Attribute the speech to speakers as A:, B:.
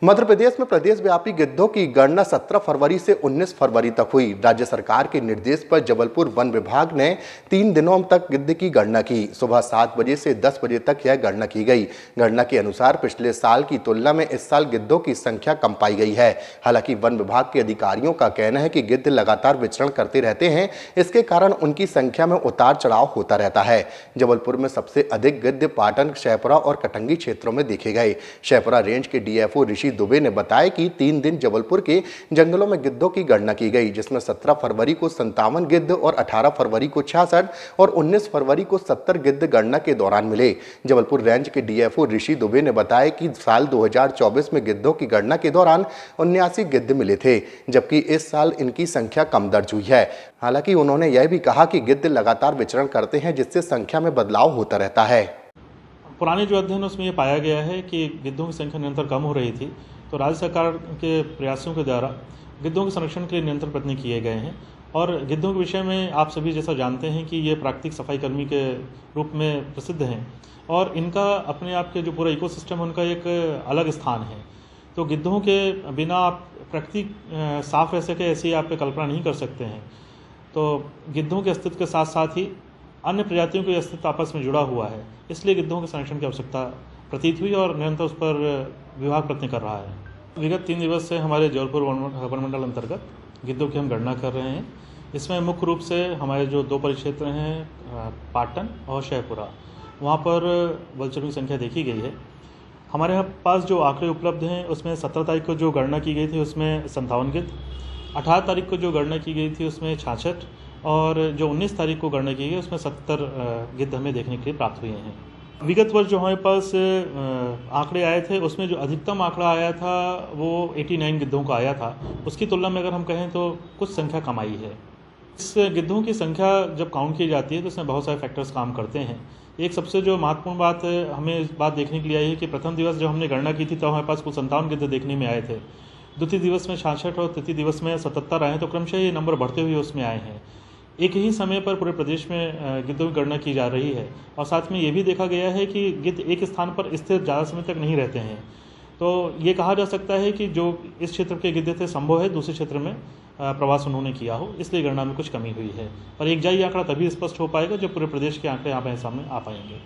A: मध्य प्रदेश में प्रदेश व्यापी गिद्धों की गणना 17 फरवरी से 19 फरवरी तक हुई। राज्य सरकार के निर्देश पर जबलपुर वन विभाग ने 3 दिनों तक गिद्ध की गणना की। सुबह 7 बजे से 10 बजे तक यह गणना की गई। गणना के अनुसार पिछले साल की तुलना में इस साल गिद्धों की संख्या कम पाई गई है। हालांकि वन विभाग के अधिकारियों का कहना है कि गिद्ध लगातार विचरण करते रहते हैं, इसके कारण उनकी संख्या में उतार चढ़ाव होता रहता है। जबलपुर में सबसे अधिक गिद्ध पाटन, शहपुरा और कटंगी क्षेत्रों में देखे गए। शहपुरा रेंज के डीएफओ ऋषि दुबे ने बताया कि 3 दिन जबलपुर के जंगलों में गिद्धों की गणना की गई, जिसमें 17 फरवरी को 57 गिद्ध और 18 फरवरी को 66 और 19 फरवरी को 70 गिद्ध गणना के दौरान मिले। जबलपुर रेंज के डीएफओ ऋषि दुबे ने बताया कि साल 2024 में गिद्धों की गणना के दौरान 79 गिद्ध मिले थे, जबकि इस साल इनकी संख्या कम दर्ज हुई है। हालांकि उन्होंने यह भी कहा कि गिद्ध लगातार विचरण करते हैं, जिससे संख्या में बदलाव होता रहता है।
B: पुराने जो अध्ययन उसमें ये पाया गया है कि गिद्धों की संख्या निरंतर कम हो रही थी, तो राज्य सरकार के प्रयासों के द्वारा गिद्धों के संरक्षण के लिए निरंतर प्रयत्न किए गए हैं। और गिद्धों के विषय में आप सभी जैसा जानते हैं कि ये प्राकृतिक सफाई कर्मी के रूप में प्रसिद्ध हैं और इनका अपने आप के जो पूरा इकोसिस्टम है उनका एक अलग स्थान है। तो गिद्धों के बिना आप प्रकृति साफ रह सके ऐसी आप कल्पना नहीं कर सकते हैं। तो गिद्धों के अस्तित्व के साथ साथ ही अन्य प्रजातियों के अस्तित्व आपस में जुड़ा हुआ है, इसलिए गिद्धों के संरक्षण की आवश्यकता प्रतीत हुई और निरंतर उस पर विभाग प्रयत्न कर रहा है। विगत 3 दिवस से हमारे जबलपुर वन मंडल अंतर्गत गिद्धों की हम गणना कर रहे हैं। इसमें मुख्य रूप से हमारे जो 2 परिक्षेत्र हैं पाटन और शहपुरा, वहाँ पर वल्चरों की संख्या देखी गई है। हमारे यहाँ पास जो आंकड़े उपलब्ध हैं उसमें 17 तारीख को जो गणना की गई थी उसमें 57 गिद्ध, 18 तारीख को जो गणना की गई थी उसमें 66 और जो 19 तारीख को गणना की गई उसमें 70 गिद्ध हमें देखने के लिए प्राप्त हुए हैं। विगत वर्ष जो हमारे पास आंकड़े आए थे उसमें जो अधिकतम आंकड़ा आया था वो 89 गिद्धों का आया था। उसकी तुलना में अगर हम कहें तो कुछ संख्या कम आई है। इस गिद्धों की संख्या जब काउंट की जाती है तो इसमें बहुत सारे फैक्टर्स काम करते हैं। एक सबसे जो महत्वपूर्ण बात हमें इस बात देखने के लिए आई है कि प्रथम दिवस जब हमने गणना की थी तो हमारे पास कुल 57 गिद्ध देखने में आए थे। द्वितीय दिवस में 66 और तृतीय दिवस में 77 आए, तो क्रमशः ये नंबर बढ़ते हुए उसमें आए हैं। एक ही समय पर पूरे प्रदेश में गिद्धों की गणना की जा रही है और साथ में ये भी देखा गया है कि गिद्ध एक स्थान पर स्थिर ज़्यादा समय तक नहीं रहते हैं। तो ये कहा जा सकता है कि जो इस क्षेत्र के गिद्ध थे संभव है दूसरे क्षेत्र में प्रवास उन्होंने किया हो, इसलिए गणना में कुछ कमी हुई है। पर एक जाई आंकड़ा तभी स्पष्ट हो पाएगा जब पूरे प्रदेश के आंकड़े यहाँ सामने आ पाएंगे।